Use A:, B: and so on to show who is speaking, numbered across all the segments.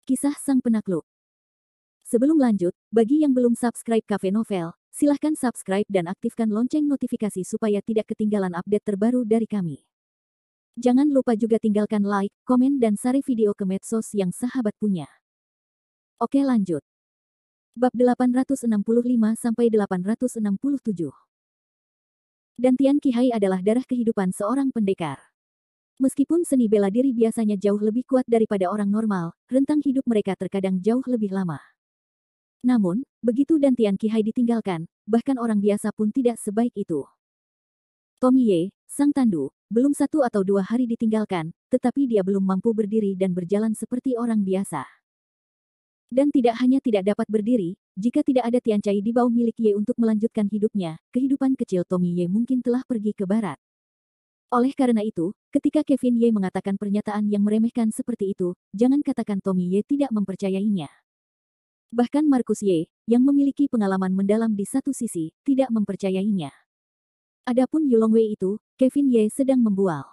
A: Kisah Sang Penakluk. Sebelum lanjut, bagi yang belum subscribe Cafe Novel, silahkan subscribe dan aktifkan lonceng notifikasi supaya tidak ketinggalan update terbaru dari kami. Jangan lupa juga tinggalkan like, komen dan share video ke medsos yang sahabat punya. Oke lanjut. Bab 865-867. Dantian Qihai adalah darah kehidupan seorang pendekar. Meskipun seni bela diri biasanya jauh lebih kuat daripada orang normal, rentang hidup mereka terkadang jauh lebih lama. Namun, begitu Dantian Qihai ditinggalkan, bahkan orang biasa pun tidak sebaik itu. Tommy Ye, sang tandu, belum 1 atau 2 hari ditinggalkan, tetapi dia belum mampu berdiri dan berjalan seperti orang biasa. Dan tidak hanya tidak dapat berdiri, jika tidak ada Tian Cai di bawah milik Ye untuk melanjutkan hidupnya, kehidupan kecil Tommy Ye mungkin telah pergi ke barat. Oleh karena itu, ketika Kevin Ye mengatakan pernyataan yang meremehkan seperti itu, jangan katakan Tommy Ye tidak mempercayainya. Bahkan Marcus Ye, yang memiliki pengalaman mendalam di satu sisi, tidak mempercayainya. Adapun Yulong Wei itu, Kevin Ye sedang membual.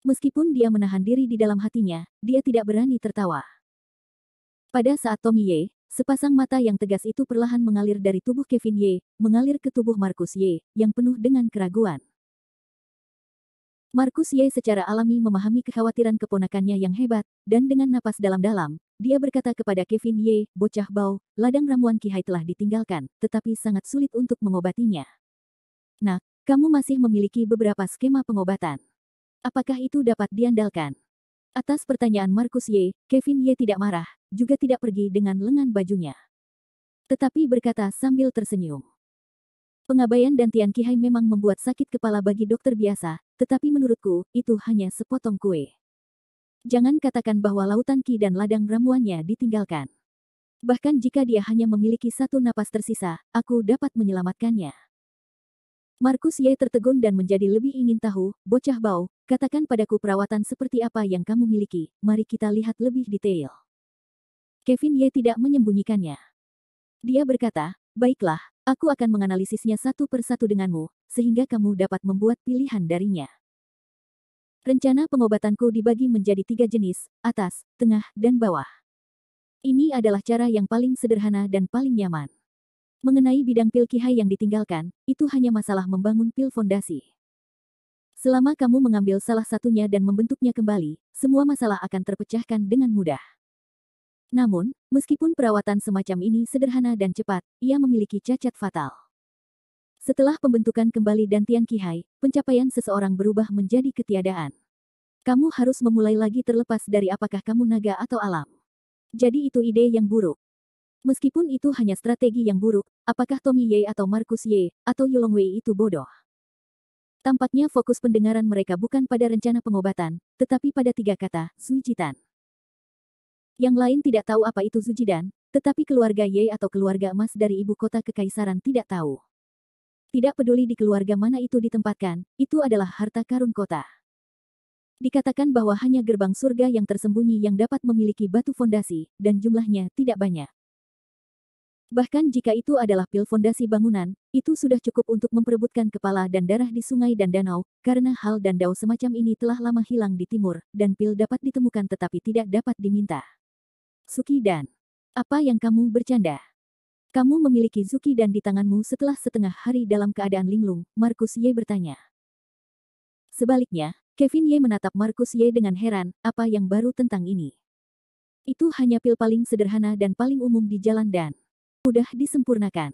A: Meskipun dia menahan diri di dalam hatinya, dia tidak berani tertawa. Pada saat Tommy Ye, sepasang mata yang tegas itu perlahan mengalir dari tubuh Kevin Ye, mengalir ke tubuh Marcus Ye, yang penuh dengan keraguan. Marcus Ye secara alami memahami kekhawatiran keponakannya yang hebat, dan dengan napas dalam-dalam, dia berkata kepada Kevin Ye, "Bocah bau, ladang ramuan Qihai telah ditinggalkan, tetapi sangat sulit untuk mengobatinya. Nak, kamu masih memiliki beberapa skema pengobatan. Apakah itu dapat diandalkan?" Atas pertanyaan Marcus Ye, Kevin Ye tidak marah, juga tidak pergi dengan lengan bajunya. Tetapi berkata sambil tersenyum. Pengabaian Dantian Qihai memang membuat sakit kepala bagi dokter biasa, tetapi menurutku, itu hanya sepotong kue. Jangan katakan bahwa lautan Qi dan ladang ramuannya ditinggalkan. Bahkan jika dia hanya memiliki 1 napas tersisa, aku dapat menyelamatkannya. Marcus Ye tertegun dan menjadi lebih ingin tahu, "Bocah bau, katakan padaku perawatan seperti apa yang kamu miliki, mari kita lihat lebih detail." Kevin Ye tidak menyembunyikannya. Dia berkata, "Baiklah, aku akan menganalisisnya satu persatu denganmu, sehingga kamu dapat membuat pilihan darinya." Rencana pengobatanku dibagi menjadi 3 jenis, atas, tengah, dan bawah. Ini adalah cara yang paling sederhana dan paling nyaman. Mengenai bidang pil Qihai yang ditinggalkan, itu hanya masalah membangun pil fondasi. Selama kamu mengambil salah satunya dan membentuknya kembali, semua masalah akan terpecahkan dengan mudah. Namun, meskipun perawatan semacam ini sederhana dan cepat, ia memiliki cacat fatal. Setelah pembentukan kembali Dantian Qihai, pencapaian seseorang berubah menjadi ketiadaan. Kamu harus memulai lagi terlepas dari apakah kamu naga atau alam. Jadi itu ide yang buruk. Meskipun itu hanya strategi yang buruk, apakah Tommy Ye atau Marcus Ye, atau Yulong Wei itu bodoh? Tampaknya fokus pendengaran mereka bukan pada rencana pengobatan, tetapi pada 3 kata, Sujidan. Yang lain tidak tahu apa itu Sujidan, tetapi keluarga Ye atau keluarga emas dari ibu kota kekaisaran tidak tahu. Tidak peduli di keluarga mana itu ditempatkan, itu adalah harta karun kota. Dikatakan bahwa hanya gerbang surga yang tersembunyi yang dapat memiliki batu fondasi, dan jumlahnya tidak banyak. Bahkan jika itu adalah pil fondasi bangunan, itu sudah cukup untuk memperebutkan kepala dan darah di sungai dan danau, karena hal dan dao semacam ini telah lama hilang di timur, dan pil dapat ditemukan tetapi tidak dapat diminta. Sukidan. Apa yang kamu bercanda? Kamu memiliki Sukidan di tanganmu setelah setengah hari dalam keadaan linglung, Marcus Ye bertanya. Sebaliknya, Kevin Ye menatap Marcus Ye dengan heran, apa yang baru tentang ini? Itu hanya pil paling sederhana dan paling umum di jalan dan mudah disempurnakan.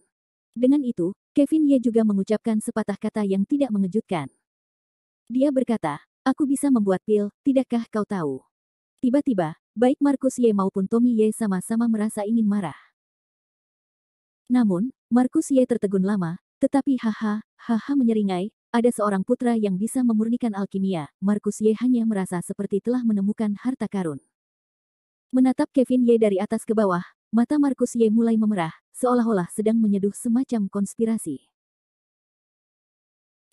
A: Dengan itu, Kevin Ye juga mengucapkan sepatah kata yang tidak mengejutkan. Dia berkata, "Aku bisa membuat pil, tidakkah kau tahu?" Tiba-tiba, baik Marcus Ye maupun Tommy Ye sama-sama merasa ingin marah. Namun, Marcus Ye tertegun lama, tetapi haha menyeringai, ada seorang putra yang bisa memurnikan alkimia, Marcus Ye hanya merasa seperti telah menemukan harta karun. Menatap Kevin Ye dari atas ke bawah, mata Marcus Ye mulai memerah, seolah-olah sedang menyeduh semacam konspirasi.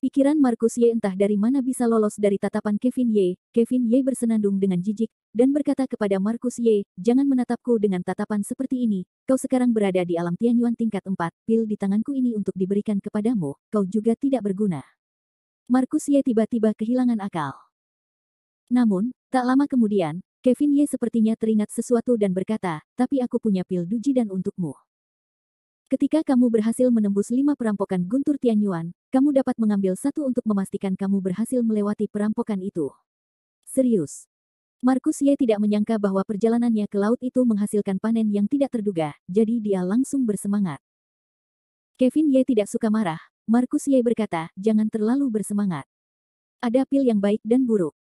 A: Pikiran Marcus Ye entah dari mana bisa lolos dari tatapan Kevin Ye. Kevin Ye bersenandung dengan jijik, dan berkata kepada Marcus Ye, "Jangan menatapku dengan tatapan seperti ini, kau sekarang berada di alam Tianyuan tingkat 4, pil di tanganku ini untuk diberikan kepadamu, kau juga tidak berguna." Marcus Ye tiba-tiba kehilangan akal. Namun, tak lama kemudian, Kevin Ye sepertinya teringat sesuatu dan berkata, tapi aku punya pil Dujidan untukmu. Ketika kamu berhasil menembus 5 perampokan Guntur Tianyuan, kamu dapat mengambil satu untuk memastikan kamu berhasil melewati perampokan itu. Serius. Markus Ye tidak menyangka bahwa perjalanannya ke laut itu menghasilkan panen yang tidak terduga, jadi dia langsung bersemangat. Kevin Ye tidak suka marah. Markus Ye berkata, jangan terlalu bersemangat. Ada pil yang baik dan buruk.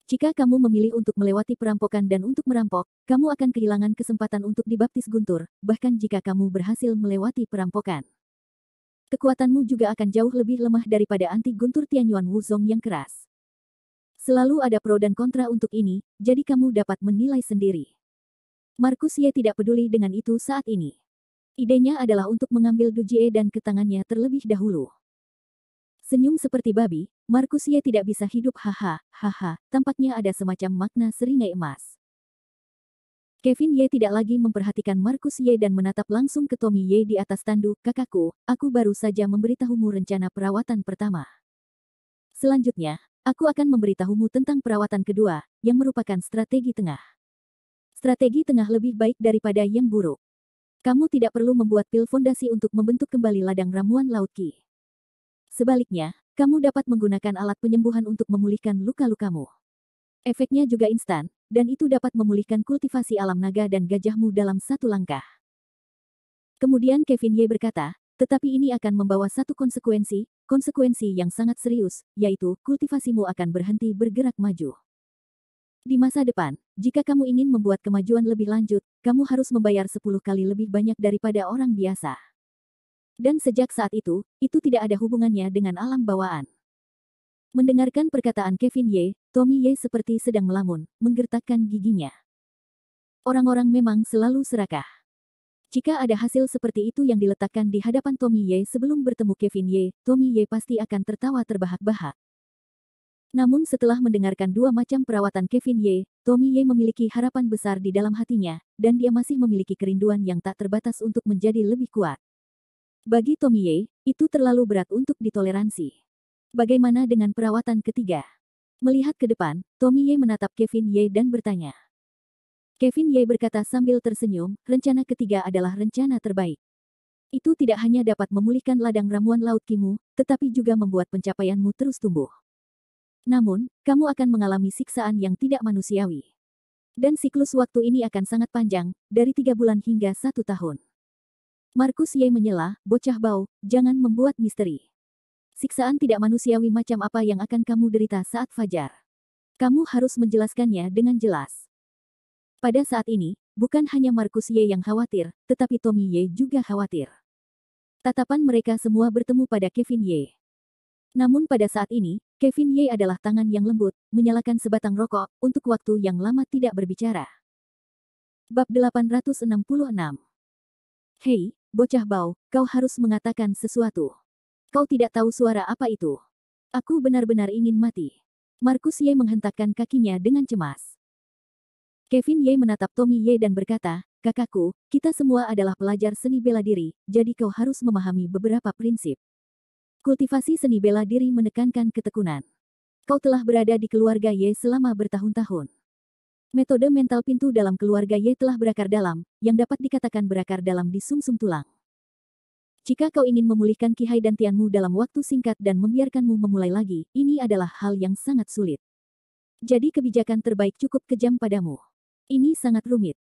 A: Jika kamu memilih untuk melewati perampokan dan untuk merampok, kamu akan kehilangan kesempatan untuk dibaptis Guntur, bahkan jika kamu berhasil melewati perampokan. Kekuatanmu juga akan jauh lebih lemah daripada anti Guntur Tianyuan Wuzong yang keras. Selalu ada pro dan kontra untuk ini, jadi kamu dapat menilai sendiri. Markus Ye tidak peduli dengan itu saat ini. Idenya adalah untuk mengambil Dujie dan ke tangannya terlebih dahulu. Senyum seperti babi, Markus Ye tidak bisa hidup haha, tampaknya ada semacam makna seringai emas. Kevin Ye tidak lagi memperhatikan Markus Ye dan menatap langsung ke Tommy Ye di atas tanduk, kakakku, aku baru saja memberitahumu rencana perawatan pertama. Selanjutnya, aku akan memberitahumu tentang perawatan kedua, yang merupakan strategi tengah. Strategi tengah lebih baik daripada yang buruk. Kamu tidak perlu membuat pil fondasi untuk membentuk kembali ladang ramuan laut Qi. Sebaliknya, kamu dapat menggunakan alat penyembuhan untuk memulihkan luka-lukamu. Efeknya juga instan, dan itu dapat memulihkan kultivasi alam naga dan gajahmu dalam satu langkah. Kemudian Kevin Ye berkata, tetapi ini akan membawa satu konsekuensi yang sangat serius, yaitu kultivasimu akan berhenti bergerak maju. Di masa depan, jika kamu ingin membuat kemajuan lebih lanjut, kamu harus membayar 10 kali lebih banyak daripada orang biasa. Dan sejak saat itu tidak ada hubungannya dengan alam bawaan. Mendengarkan perkataan Kevin Ye, Tommy Ye seperti sedang melamun, menggertakkan giginya. Orang-orang memang selalu serakah. Jika ada hasil seperti itu yang diletakkan di hadapan Tommy Ye sebelum bertemu Kevin Ye, Tommy Ye pasti akan tertawa terbahak-bahak. Namun setelah mendengarkan dua macam perawatan Kevin Ye, Tommy Ye memiliki harapan besar di dalam hatinya, dan dia masih memiliki kerinduan yang tak terbatas untuk menjadi lebih kuat. Bagi Tommy Ye, itu terlalu berat untuk ditoleransi. Bagaimana dengan perawatan ketiga? Melihat ke depan, Tommy Ye menatap Kevin Ye dan bertanya. Kevin Ye berkata sambil tersenyum, rencana ketiga adalah rencana terbaik. Itu tidak hanya dapat memulihkan ladang ramuan laut Qimu, tetapi juga membuat pencapaianmu terus tumbuh. Namun, kamu akan mengalami siksaan yang tidak manusiawi. Dan siklus waktu ini akan sangat panjang, dari 3 bulan hingga 1 tahun. Markus Ye menyela, bocah bau, jangan membuat misteri. Siksaan tidak manusiawi macam apa yang akan kamu derita saat fajar? Kamu harus menjelaskannya dengan jelas. Pada saat ini, bukan hanya Markus Ye yang khawatir, tetapi Tommy Ye juga khawatir. Tatapan mereka semua bertemu pada Kevin Ye. Namun pada saat ini, Kevin Ye adalah tangan yang lembut, menyalakan sebatang rokok, untuk waktu yang lama tidak berbicara. Bab 866. Hei, bocah bau, kau harus mengatakan sesuatu. Kau tidak tahu suara apa itu. Aku benar-benar ingin mati. Markus Ye menghentakkan kakinya dengan cemas. Kevin Ye menatap Tommy Ye dan berkata, kakakku, kita semua adalah pelajar seni bela diri, jadi kau harus memahami beberapa prinsip. Kultivasi seni bela diri menekankan ketekunan. Kau telah berada di keluarga Ye selama bertahun-tahun. Metode mental pintu dalam keluarga Ye telah berakar dalam, yang dapat dikatakan berakar dalam di sumsum tulang. Jika kau ingin memulihkan Qihai Dantianmu dalam waktu singkat dan membiarkanmu memulai lagi, ini adalah hal yang sangat sulit. Jadi kebijakan terbaik cukup kejam padamu. Ini sangat rumit.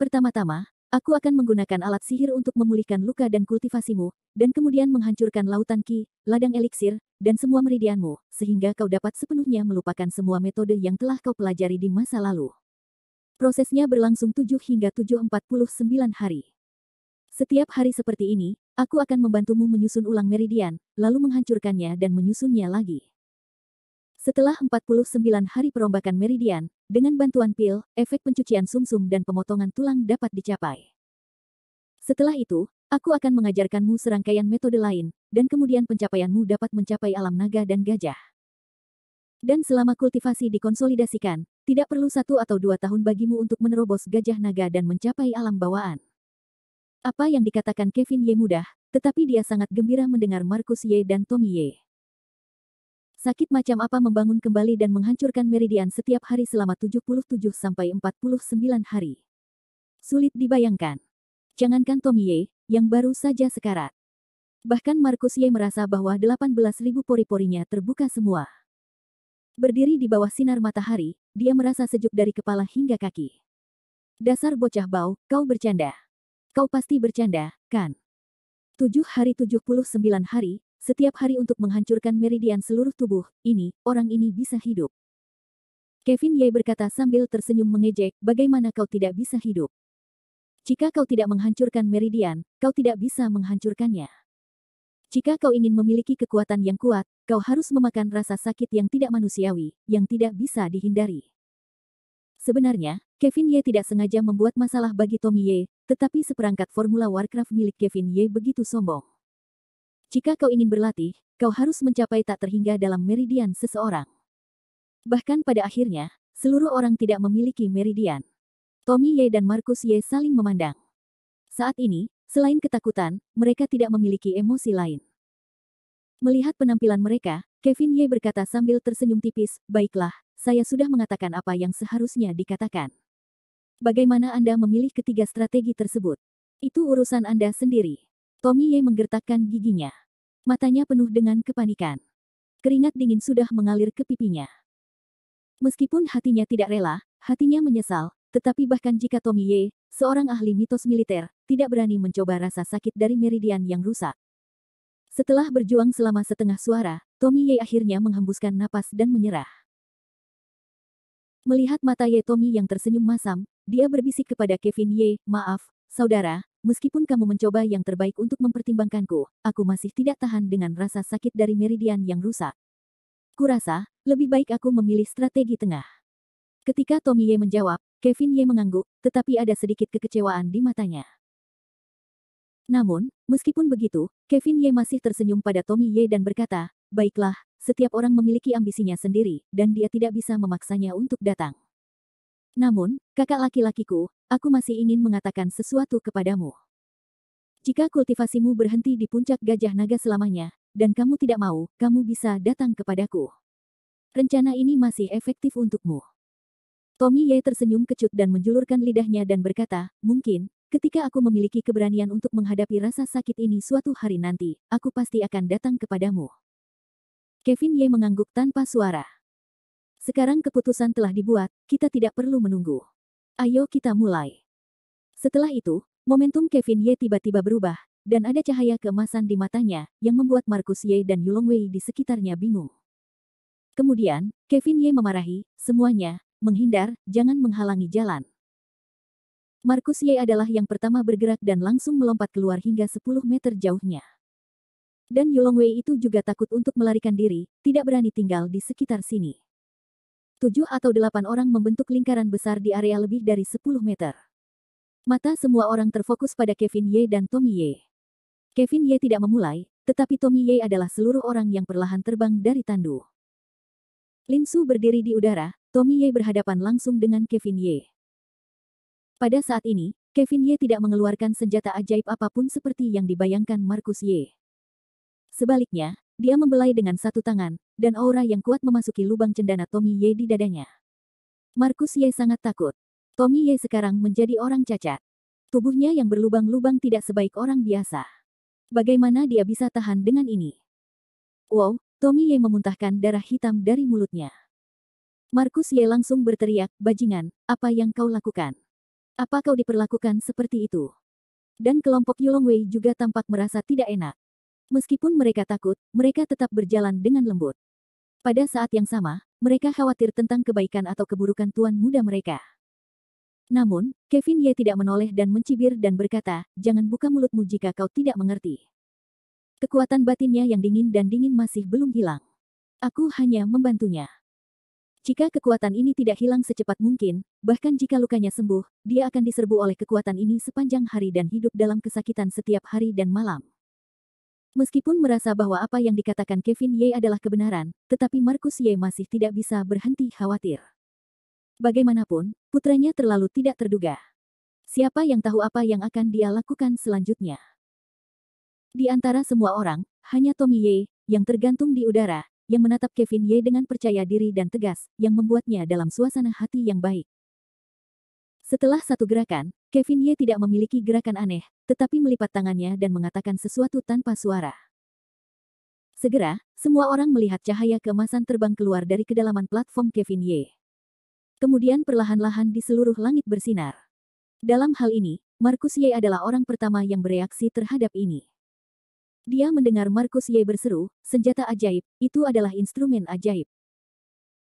A: Pertama-tama, aku akan menggunakan alat sihir untuk memulihkan luka dan kultivasimu, dan kemudian menghancurkan lautan Qi, ladang eliksir, dan semua meridianmu, sehingga kau dapat sepenuhnya melupakan semua metode yang telah kau pelajari di masa lalu. Prosesnya berlangsung 7 hingga 749 hari. Setiap hari seperti ini, aku akan membantumu menyusun ulang meridian, lalu menghancurkannya dan menyusunnya lagi. Setelah 49 hari perombakan meridian, dengan bantuan pil, efek pencucian sumsum dan pemotongan tulang dapat dicapai. Setelah itu, aku akan mengajarkanmu serangkaian metode lain, dan kemudian pencapaianmu dapat mencapai alam naga dan gajah. Dan selama kultivasi dikonsolidasikan, tidak perlu 1 atau 2 tahun bagimu untuk menerobos gajah naga dan mencapai alam bawaan. Apa yang dikatakan Kevin Ye mudah, tetapi dia sangat gembira mendengar Markus Ye dan Tommy Ye. Sakit macam apa membangun kembali dan menghancurkan meridian setiap hari selama 77-49 hari. Sulit dibayangkan. Jangankan Tommy Ye, yang baru saja sekarat. Bahkan Markus Ye merasa bahwa 18.000 pori-porinya terbuka semua. Berdiri di bawah sinar matahari, dia merasa sejuk dari kepala hingga kaki. Dasar bocah bau, kau bercanda. Kau pasti bercanda, kan? 7 hari 79 hari, setiap hari untuk menghancurkan meridian seluruh tubuh, orang ini bisa hidup. Kevin Ye berkata sambil tersenyum mengejek, bagaimana kau tidak bisa hidup? Jika kau tidak menghancurkan meridian, kau tidak bisa menghancurkannya. Jika kau ingin memiliki kekuatan yang kuat, kau harus memakan rasa sakit yang tidak manusiawi, yang tidak bisa dihindari. Sebenarnya, Kevin Ye tidak sengaja membuat masalah bagi Tommy Ye, tetapi seperangkat formula Warcraft milik Kevin Ye begitu sombong. Jika kau ingin berlatih, kau harus mencapai tak terhingga dalam meridian seseorang. Bahkan pada akhirnya, seluruh orang tidak memiliki meridian. Tommy Ye dan Markus Ye saling memandang. Saat ini, selain ketakutan, mereka tidak memiliki emosi lain. Melihat penampilan mereka, Kevin Ye berkata sambil tersenyum tipis, baiklah, saya sudah mengatakan apa yang seharusnya dikatakan. Bagaimana Anda memilih ketiga strategi tersebut? Itu urusan Anda sendiri. Tommy Ye menggertakkan giginya. Matanya penuh dengan kepanikan. Keringat dingin sudah mengalir ke pipinya. Meskipun hatinya tidak rela, hatinya menyesal, tetapi bahkan jika Tommy Ye, seorang ahli mitos militer, tidak berani mencoba rasa sakit dari meridian yang rusak. Setelah berjuang selama setengah suara, Tommy Ye akhirnya menghembuskan napas dan menyerah. Melihat mata Ye Tommy yang tersenyum masam, dia berbisik kepada Kevin Ye, maaf, saudara, meskipun kamu mencoba yang terbaik untuk mempertimbangkanku, aku masih tidak tahan dengan rasa sakit dari meridian yang rusak. Kurasa, lebih baik aku memilih strategi tengah. Ketika Tommy Ye menjawab, Kevin Ye mengangguk, tetapi ada sedikit kekecewaan di matanya. Namun, meskipun begitu, Kevin Ye masih tersenyum pada Tommy Ye dan berkata, baiklah, setiap orang memiliki ambisinya sendiri, dan dia tidak bisa memaksanya untuk datang. Namun, kakak laki-lakiku, aku masih ingin mengatakan sesuatu kepadamu. Jika kultivasimu berhenti di puncak Gajah Naga selamanya, dan kamu tidak mau, kamu bisa datang kepadaku. Rencana ini masih efektif untukmu. Tommy Ye tersenyum kecut dan menjulurkan lidahnya dan berkata, mungkin, ketika aku memiliki keberanian untuk menghadapi rasa sakit ini suatu hari nanti, aku pasti akan datang kepadamu. Kevin Ye mengangguk tanpa suara. Sekarang keputusan telah dibuat, kita tidak perlu menunggu. Ayo kita mulai. Setelah itu, momentum Kevin Ye tiba-tiba berubah, dan ada cahaya keemasan di matanya, yang membuat Markus Ye dan Yulong Wei di sekitarnya bingung. Kemudian, Kevin Ye memarahi, semuanya, menghindar, jangan menghalangi jalan. Markus Ye adalah yang pertama bergerak dan langsung melompat keluar hingga 10 meter jauhnya. Dan Yulong Wei itu juga takut untuk melarikan diri, tidak berani tinggal di sekitar sini. 7 atau 8 orang membentuk lingkaran besar di area lebih dari 10 meter. Mata semua orang terfokus pada Kevin Ye dan Tommy Ye. Kevin Ye tidak memulai, tetapi Tommy Ye adalah seluruh orang yang perlahan terbang dari tandu. Lin Su berdiri di udara, Tommy Ye berhadapan langsung dengan Kevin Ye. Pada saat ini, Kevin Ye tidak mengeluarkan senjata ajaib apapun seperti yang dibayangkan Markus Ye. Sebaliknya, dia membelai dengan satu tangan, dan aura yang kuat memasuki lubang cendana Tommy Ye di dadanya. Markus Ye sangat takut. Tommy Ye sekarang menjadi orang cacat. Tubuhnya yang berlubang-lubang tidak sebaik orang biasa. Bagaimana dia bisa tahan dengan ini? Wow, Tommy Ye memuntahkan darah hitam dari mulutnya. Markus Ye langsung berteriak, bajingan, apa yang kau lakukan? Apa kau diperlakukan seperti itu? Dan kelompok Yulong Wei juga tampak merasa tidak enak. Meskipun mereka takut, mereka tetap berjalan dengan lembut. Pada saat yang sama, mereka khawatir tentang kebaikan atau keburukan tuan muda mereka. Namun, Kevin Ye tidak menoleh dan mencibir dan berkata, jangan buka mulutmu jika kau tidak mengerti. Kekuatan batinnya yang dingin dan dingin masih belum hilang. Aku hanya membantunya. Jika kekuatan ini tidak hilang secepat mungkin, bahkan jika lukanya sembuh, dia akan diserbu oleh kekuatan ini sepanjang hari dan hidup dalam kesakitan setiap hari dan malam. Meskipun merasa bahwa apa yang dikatakan Kevin Ye adalah kebenaran, tetapi Markus Ye masih tidak bisa berhenti khawatir. Bagaimanapun, putranya terlalu tidak terduga. Siapa yang tahu apa yang akan dia lakukan selanjutnya? Di antara semua orang, hanya Tommy Ye, yang tergantung di udara, yang menatap Kevin Ye dengan percaya diri dan tegas, yang membuatnya dalam suasana hati yang baik. Setelah satu gerakan, Kevin Ye tidak memiliki gerakan aneh, tetapi melipat tangannya dan mengatakan sesuatu tanpa suara. Segera, semua orang melihat cahaya keemasan terbang keluar dari kedalaman platform Kevin Ye. Kemudian perlahan-lahan di seluruh langit bersinar. Dalam hal ini, Marcus Ye adalah orang pertama yang bereaksi terhadap ini. Dia mendengar Marcus Ye berseru, senjata ajaib, itu adalah instrumen ajaib.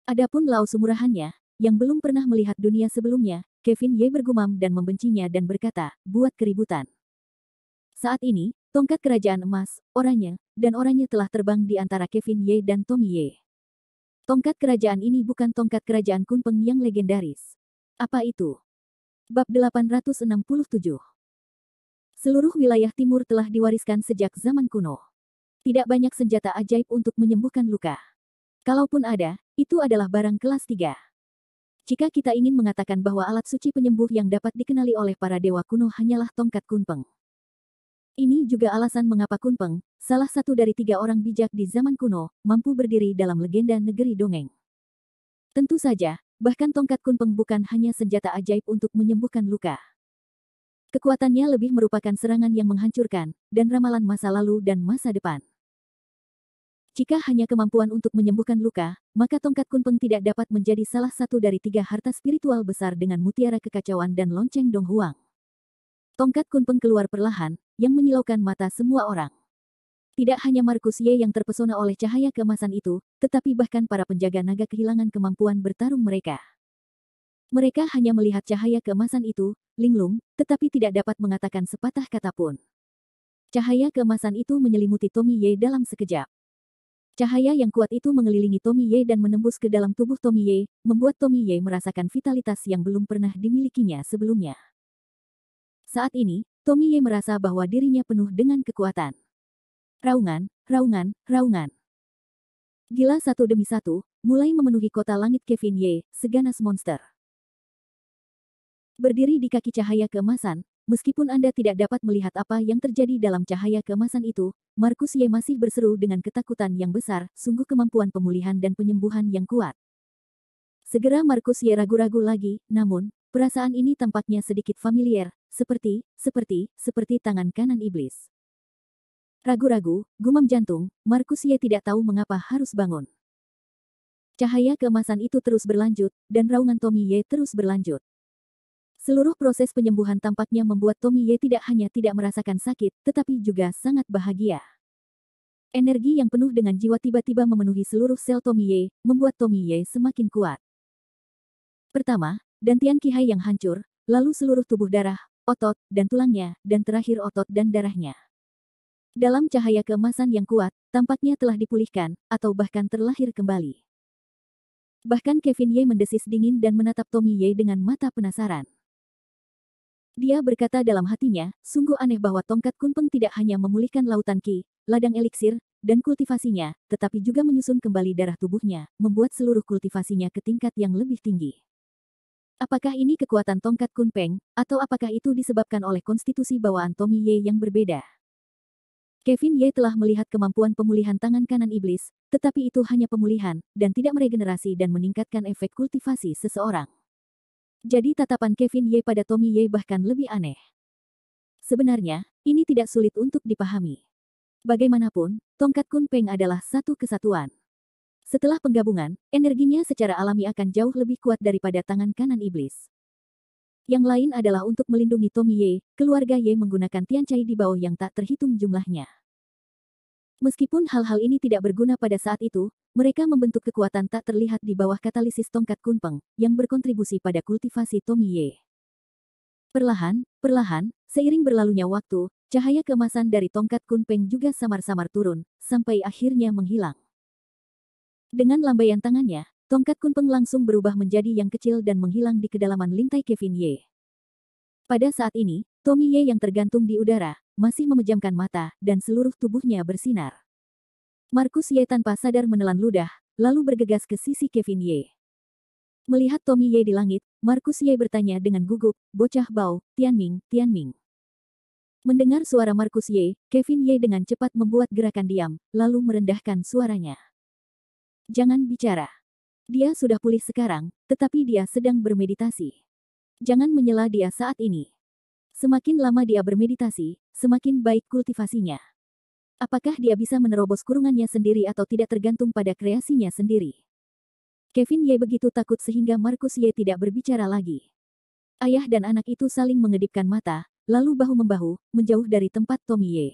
A: Adapun Laos murahannya, yang belum pernah melihat dunia sebelumnya, Kevin Ye bergumam dan membencinya dan berkata, buat keributan. Saat ini, tongkat kerajaan emas, oranye, dan oranye telah terbang di antara Kevin Ye dan Tommy Ye. Tongkat kerajaan ini bukan tongkat kerajaan Kunpeng yang legendaris. Apa itu? Bab 867. Seluruh wilayah timur telah diwariskan sejak zaman kuno. Tidak banyak senjata ajaib untuk menyembuhkan luka. Kalaupun ada, itu adalah barang kelas 3. Jika kita ingin mengatakan bahwa alat suci penyembuh yang dapat dikenali oleh para dewa kuno hanyalah tongkat Kunpeng. Ini juga alasan mengapa Kunpeng, salah satu dari 3 orang bijak di zaman kuno, mampu berdiri dalam legenda negeri dongeng. Tentu saja, bahkan tongkat Kunpeng bukan hanya senjata ajaib untuk menyembuhkan luka. Kekuatannya lebih merupakan serangan yang menghancurkan, dan ramalan masa lalu dan masa depan. Jika hanya kemampuan untuk menyembuhkan luka, maka tongkat Kunpeng tidak dapat menjadi salah satu dari 3 harta spiritual besar dengan mutiara kekacauan dan lonceng Dong Huang. Tongkat Kunpeng keluar perlahan, yang menyilaukan mata semua orang. Tidak hanya Marcus Ye yang terpesona oleh cahaya keemasan itu, tetapi bahkan para penjaga naga kehilangan kemampuan bertarung mereka. Mereka hanya melihat cahaya keemasan itu, linglung, tetapi tidak dapat mengatakan sepatah kata pun. Cahaya keemasan itu menyelimuti Tommy Ye dalam sekejap. Cahaya yang kuat itu mengelilingi Tommy Ye dan menembus ke dalam tubuh Tommy Ye, membuat Tommy Ye merasakan vitalitas yang belum pernah dimilikinya sebelumnya. Saat ini, Tommy Ye merasa bahwa dirinya penuh dengan kekuatan. Raungan, raungan, raungan. Gila satu demi satu, mulai memenuhi kota langit Kevin Ye, seganas monster. Berdiri di kaki cahaya keemasan, meskipun Anda tidak dapat melihat apa yang terjadi dalam cahaya keemasan itu, Marcus Ye masih berseru dengan ketakutan yang besar, sungguh kemampuan pemulihan dan penyembuhan yang kuat. Segera Marcus Ye ragu-ragu lagi, namun, perasaan ini tampaknya sedikit familiar, seperti tangan kanan iblis. Ragu-ragu, gumam jantung, Marcus Ye tidak tahu mengapa harus bangun. Cahaya keemasan itu terus berlanjut, dan raungan Tommy Ye terus berlanjut. Seluruh proses penyembuhan tampaknya membuat Tommy Ye tidak hanya tidak merasakan sakit, tetapi juga sangat bahagia. Energi yang penuh dengan jiwa tiba-tiba memenuhi seluruh sel Tommy Ye, membuat Tommy Ye semakin kuat. Pertama, dantian Qihai yang hancur, lalu seluruh tubuh darah, otot, dan tulangnya, dan terakhir otot dan darahnya. Dalam cahaya keemasan yang kuat, tampaknya telah dipulihkan, atau bahkan terlahir kembali. Bahkan Kevin Ye mendesis dingin dan menatap Tommy Ye dengan mata penasaran. Dia berkata dalam hatinya, sungguh aneh bahwa tongkat Kunpeng tidak hanya memulihkan lautan Qi, ladang eliksir, dan kultivasinya, tetapi juga menyusun kembali darah tubuhnya, membuat seluruh kultivasinya ke tingkat yang lebih tinggi. Apakah ini kekuatan tongkat Kunpeng, atau apakah itu disebabkan oleh konstitusi bawaan Tommy Ye yang berbeda? Kevin Ye telah melihat kemampuan pemulihan tangan kanan iblis, tetapi itu hanya pemulihan, dan tidak meregenerasi dan meningkatkan efek kultivasi seseorang. Jadi tatapan Kevin Ye pada Tommy Ye bahkan lebih aneh. Sebenarnya, ini tidak sulit untuk dipahami. Bagaimanapun, tongkat Kunpeng adalah satu kesatuan. Setelah penggabungan, energinya secara alami akan jauh lebih kuat daripada tangan kanan iblis. Yang lain adalah untuk melindungi Tommy Ye, keluarga Ye menggunakan Tian Cai di bawah yang tak terhitung jumlahnya. Meskipun hal-hal ini tidak berguna pada saat itu, mereka membentuk kekuatan tak terlihat di bawah katalisis tongkat Kunpeng, yang berkontribusi pada kultivasi Tommy Ye. Perlahan, seiring berlalunya waktu, cahaya keemasan dari tongkat Kunpeng juga samar-samar turun, sampai akhirnya menghilang. Dengan lambaian tangannya, tongkat Kunpeng langsung berubah menjadi yang kecil dan menghilang di kedalaman lintai Kevin Ye. Pada saat ini, Tommy Ye yang tergantung di udara, masih memejamkan mata, dan seluruh tubuhnya bersinar. Marcus Ye tanpa sadar menelan ludah, lalu bergegas ke sisi Kevin Ye. Melihat Tommy Ye di langit, Marcus Ye bertanya dengan gugup, bocah Bao, Tianming, Tianming. Mendengar suara Marcus Ye, Kevin Ye dengan cepat membuat gerakan diam, lalu merendahkan suaranya. Jangan bicara. Dia sudah pulih sekarang, tetapi dia sedang bermeditasi. Jangan menyela dia saat ini. Semakin lama dia bermeditasi, semakin baik kultivasinya. Apakah dia bisa menerobos kurungannya sendiri atau tidak tergantung pada kreasinya sendiri. Kevin Ye begitu takut sehingga Marcus Ye tidak berbicara lagi. Ayah dan anak itu saling mengedipkan mata, lalu bahu-membahu, menjauh dari tempat Tommy Ye.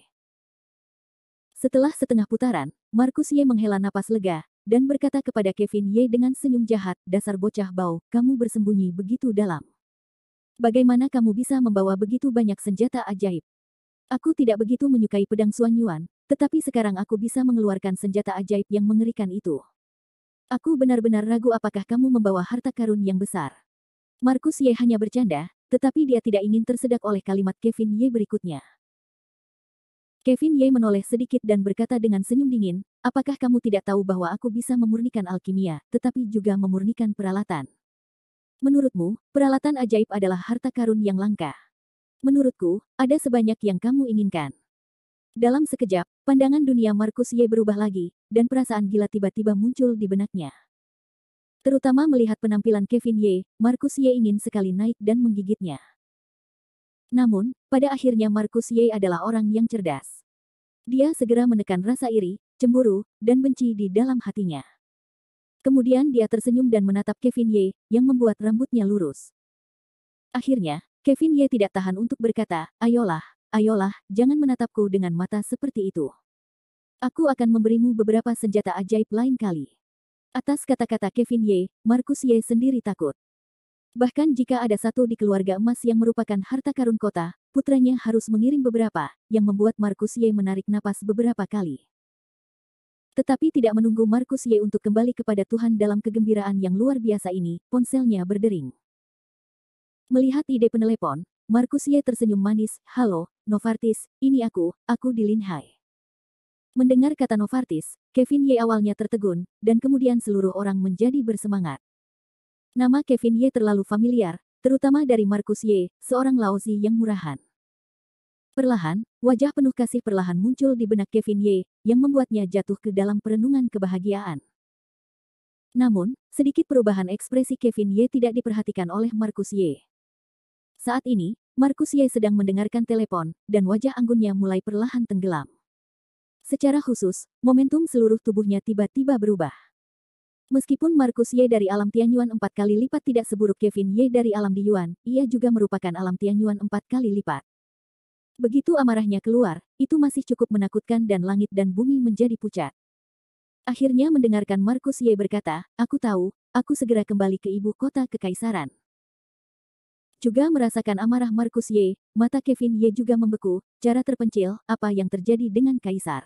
A: Setelah setengah putaran, Marcus Ye menghela napas lega, dan berkata kepada Kevin Ye dengan senyum jahat, dasar bocah bau, kamu bersembunyi begitu dalam. Bagaimana kamu bisa membawa begitu banyak senjata ajaib? Aku tidak begitu menyukai pedang Suanyuan, tetapi sekarang aku bisa mengeluarkan senjata ajaib yang mengerikan itu. Aku benar-benar ragu apakah kamu membawa harta karun yang besar. Marcus Ye hanya bercanda, tetapi dia tidak ingin tersedak oleh kalimat Kevin Ye berikutnya. Kevin Ye menoleh sedikit dan berkata dengan senyum dingin, apakah kamu tidak tahu bahwa aku bisa memurnikan alkimia, tetapi juga memurnikan peralatan? Menurutmu, peralatan ajaib adalah harta karun yang langka. Menurutku, ada sebanyak yang kamu inginkan. Dalam sekejap, pandangan dunia Marcus Ye berubah lagi, dan perasaan gila tiba-tiba muncul di benaknya. Terutama melihat penampilan Kevin Ye, Marcus Ye ingin sekali naik dan menggigitnya. Namun, pada akhirnya Marcus Ye adalah orang yang cerdas. Dia segera menekan rasa iri, cemburu, dan benci di dalam hatinya. Kemudian dia tersenyum dan menatap Kevin Ye, yang membuat rambutnya lurus. Akhirnya, Kevin Ye tidak tahan untuk berkata, ayolah, jangan menatapku dengan mata seperti itu. Aku akan memberimu beberapa senjata ajaib lain kali. Atas kata-kata Kevin Ye, Marcus Ye sendiri takut. Bahkan jika ada satu di keluarga emas yang merupakan harta karun kota, putranya harus mengirim beberapa, yang membuat Marcus Ye menarik napas beberapa kali. Tetapi tidak menunggu Marcus Ye untuk kembali kepada Tuhan dalam kegembiraan yang luar biasa ini, ponselnya berdering. Melihat ide penelepon, Marcus Ye tersenyum manis, halo, Novartis, ini aku di Linhai. Mendengar kata Novartis, Kevin Ye awalnya tertegun, dan kemudian seluruh orang menjadi bersemangat. Nama Kevin Ye terlalu familiar, terutama dari Marcus Ye, seorang Laozi yang murahan. Perlahan, wajah penuh kasih perlahan muncul di benak Kevin Ye, yang membuatnya jatuh ke dalam perenungan kebahagiaan. Namun, sedikit perubahan ekspresi Kevin Ye tidak diperhatikan oleh Marcus Ye. Saat ini, Marcus Ye sedang mendengarkan telepon, dan wajah anggunnya mulai perlahan tenggelam. Secara khusus, momentum seluruh tubuhnya tiba-tiba berubah. Meskipun Marcus Ye dari alam Tianyuan 4 kali lipat tidak seburuk Kevin Ye dari alam Diyuan, ia juga merupakan alam Tianyuan 4 kali lipat. Begitu amarahnya keluar, itu masih cukup menakutkan dan langit dan bumi menjadi pucat. Akhirnya mendengarkan Marcus Ye berkata, aku tahu, aku segera kembali ke ibu kota kekaisaran. Juga merasakan amarah Marcus Ye, mata Kevin Ye juga membeku, cara terpencil, apa yang terjadi dengan kaisar.